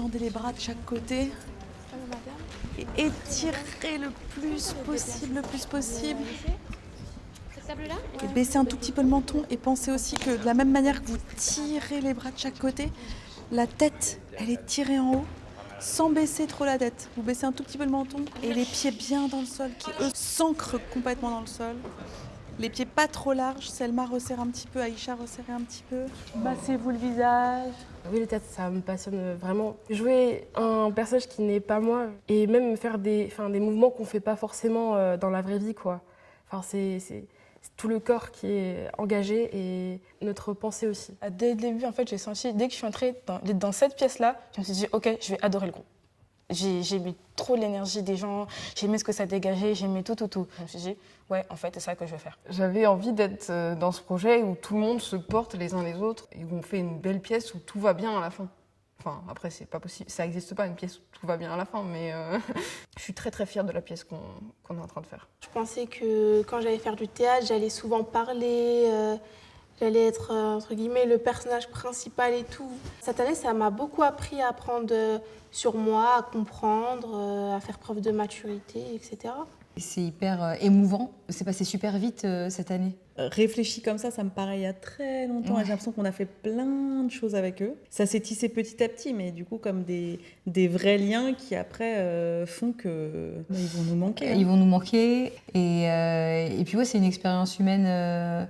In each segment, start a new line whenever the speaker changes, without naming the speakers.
tendez les bras de chaque côté. Et étirez le plus possible.
Cette table-là ?
Et baissez un tout petit peu le menton et pensez aussi que de la même manière que vous tirez les bras de chaque côté, la tête, elle est tirée en haut sans baisser trop la tête. Vous baissez un tout petit peu le menton et les pieds bien dans le sol qui, eux, s'ancrent complètement dans le sol. Les pieds pas trop larges, Selma resserre un petit peu, Aïcha resserrez un petit peu. Massez-vous le visage.
Oui, le théâtre, ça me passionne vraiment. Jouer un personnage qui n'est pas moi et même faire des mouvements qu'on ne fait pas forcément dans la vraie vie, quoi. Enfin, c'est tout le corps qui est engagé et notre pensée aussi.
Dès le début, en fait, j'ai senti, dès que je suis entrée dans cette pièce-là, je me suis dit, ok, je vais adorer le groupe. J'ai aimé trop l'énergie des gens, j'ai aimé ce que ça dégageait, j'ai aimé tout. Je me suis dit, ouais, en fait, c'est ça que je vais faire.
J'avais envie d'être dans ce projet où tout le monde se porte les uns les autres et où on fait une belle pièce où tout va bien à la fin. Enfin, après, c'est pas possible, ça n'existe pas une pièce où tout va bien à la fin, mais je suis très fière de la pièce qu'on est en train de faire.
Je pensais que quand j'allais faire du théâtre, j'allais souvent parler, j'allais être, entre guillemets, le personnage principal et tout. Cette année, ça m'a beaucoup appris à apprendre sur moi, à comprendre, à faire preuve de maturité, etc.
C'est hyper émouvant, c'est passé super vite cette année.
Réfléchi comme ça me paraît il y a très longtemps.
Ouais.
Et j'ai l'impression qu'on a fait plein de choses avec eux. Ça s'est tissé petit à petit, mais du coup comme des vrais liens qui après font que ils vont nous manquer.
Ils vont nous manquer et puis ouais, c'est une expérience humaine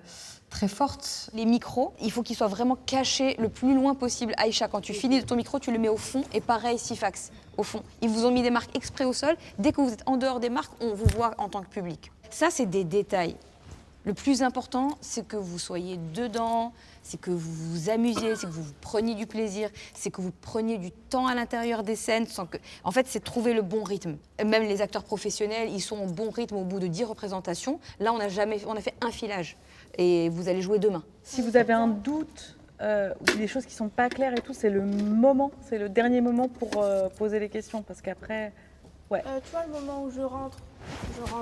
très forte.
Les micros, il faut qu'ils soient vraiment cachés le plus loin possible. Aïcha, quand tu finis de ton micro, tu le mets au fond. Et pareil, Sifax, au fond. Ils vous ont mis des marques exprès au sol. Dès que vous êtes en dehors des marques, on vous voit en tant que public. Ça, c'est des détails. Le plus important, c'est que vous soyez dedans, c'est que vous vous amusiez, c'est que vous preniez du plaisir, c'est que vous preniez du temps à l'intérieur des scènes. En fait, c'est trouver le bon rythme. Même les acteurs professionnels, ils sont au bon rythme au bout de 10 représentations. Là, on a fait un filage. Et vous allez jouer demain.
Si vous avez un doute ou des choses qui sont pas claires et tout, c'est le moment, c'est le dernier moment pour poser les questions parce qu'après, ouais.
Tu vois le moment où je rentre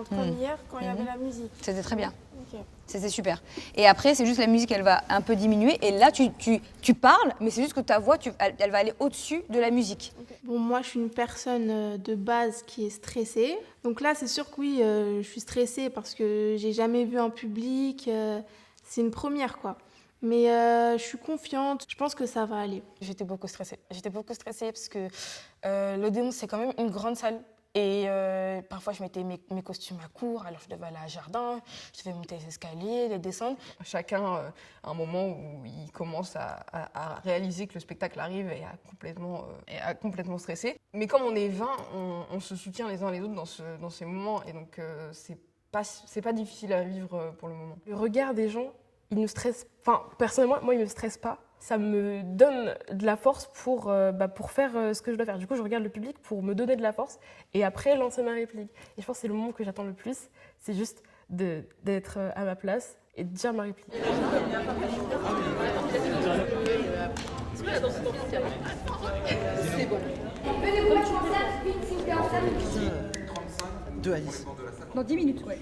comme hier quand il y avait la musique.
C'était très bien.
Ok.
C'était super. Et après, c'est juste la musique, elle va un peu diminuer. Et là, tu parles, mais c'est juste que ta voix, elle va aller au-dessus de la musique.
Okay. Bon, moi, je suis une personne de base qui est stressée. Donc là, c'est sûr que oui, je suis stressée parce que j'ai jamais vu un public. C'est une première, quoi. Mais je suis confiante. Je pense que ça va aller.
J'étais beaucoup stressée. Parce que l'Odéon, c'est quand même une grande salle. Et parfois, je mettais mes costumes à court, alors je devais aller à jardin, je devais monter les escaliers, les descendre.
Chacun a un moment où il commence à réaliser que le spectacle arrive et à complètement stresser. Mais comme on est 20, on se soutient les uns les autres dans ces moments. Et donc, c'est pas difficile à vivre pour le moment.
Le regard des gens, il nous stresse. Enfin, personnellement, moi, il ne me stresse pas. Ça me donne de la force pour faire ce que je dois faire. Du coup, je regarde le public pour me donner de la force et après lancer ma réplique. Et je pense que c'est le moment que j'attends le plus, c'est juste d'être à ma place et de dire ma réplique.
C'est bon. Venez-vous mettre en scène, s'il vous plaît, en scène.
2 à 10.
Dans 10 minutes, oui.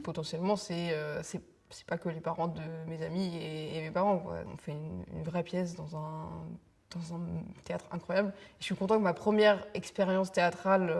Potentiellement, c'est pas que les parents de mes amis et mes parents, quoi. On fait une vraie pièce dans un théâtre incroyable. Et je suis contente que ma première expérience théâtrale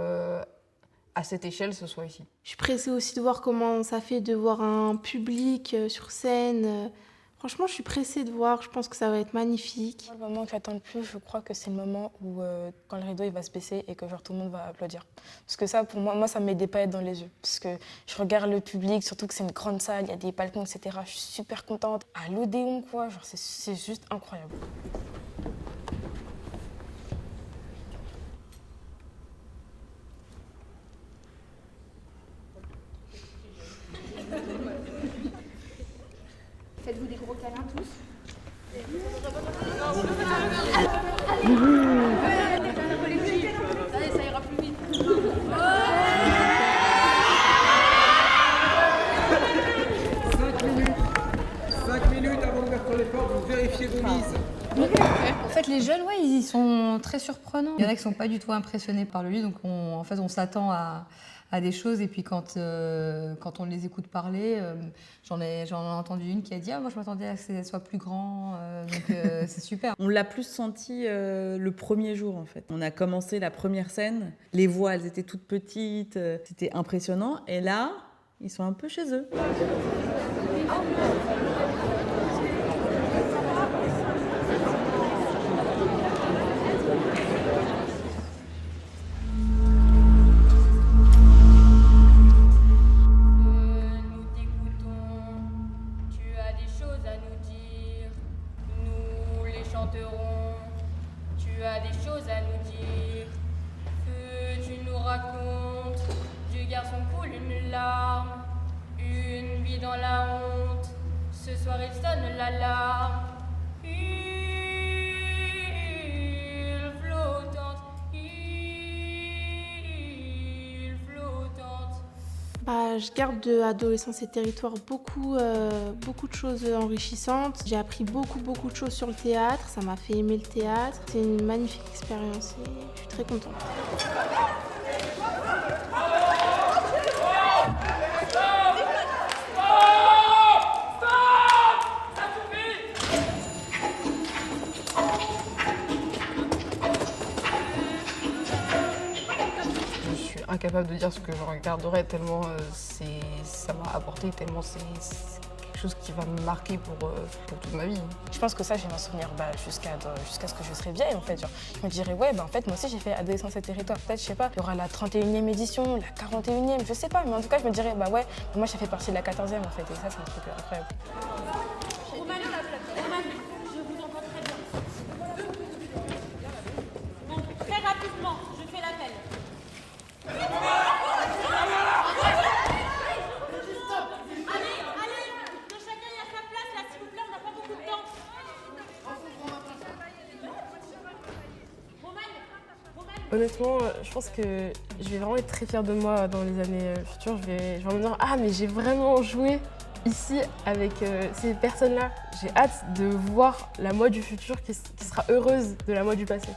à cette échelle, ce soit ici.
Je suis pressée aussi de voir comment ça fait de voir un public sur scène. Franchement, je suis pressée de voir. Je pense que ça va être magnifique.
Le moment que j'attends le plus, je crois que c'est le moment où, quand le rideau il va se baisser et que genre, tout le monde va applaudir. Parce que ça, pour moi, ça me met des paillettes dans les yeux. Parce que je regarde le public, surtout que c'est une grande salle, il y a des balcons, etc. Je suis super contente. À l'Odéon, quoi, genre, c'est juste incroyable.
Faites-vous des gros câlins tous. Allez, ça ira plus vite.
5 minutes avant de mettre les portes, vous vérifiez vos mises.
En fait, les jeunes, ils sont très surprenants. Il y en a qui ne sont pas du tout impressionnés par le lieu, donc on s'attend à à des choses. Et puis quand on les écoute parler, j'en ai entendu une qui a dit « Ah, moi je m'attendais à ce que ça soit plus grand, donc c'est super ».
On l'a plus senti le premier jour en fait. On a commencé la première scène, les voix elles étaient toutes petites, c'était impressionnant. Et là, ils sont un peu chez eux.
Tu as des choses à nous dire. Feu, tu nous racontes. Du garçon coule une larme. Une vie dans la honte. Ce soir il sonne l'alarme. Il flottante. Il flottante.
Je garde de Adolescence et Territoire beaucoup de choses enrichissantes. J'ai appris beaucoup de choses sur le théâtre. Ça m'a fait aimer le théâtre. C'est une magnifique expérience et je suis très contente.
Incapable de dire ce que je regarderai tellement ça m'a apporté, tellement c'est quelque chose qui va me marquer pour toute ma vie.
Je pense que ça, je vais m'en souvenir jusqu'à ce que je serai vieille en fait. Genre, je me dirais ouais, en fait moi aussi j'ai fait Adolescence et Territoire. Peut-être, je sais pas, il y aura la 31e édition, la 41e, je sais pas, mais en tout cas je me dirais bah ouais, moi j'ai fait partie de la 14e en fait et ça c'est un truc incroyable.
Je vous entends très bien. Donc très rapidement, je fais l'appel. Allez, que chacun ait sa place là, s'il vous plaît, on n'a pas beaucoup de temps.
Honnêtement, je pense que je vais vraiment être très fière de moi dans les années futures. Je vais me dire « Ah, mais j'ai vraiment joué ici avec ces personnes-là. » J'ai hâte de voir la moi du futur qui sera heureuse de la moi du passé.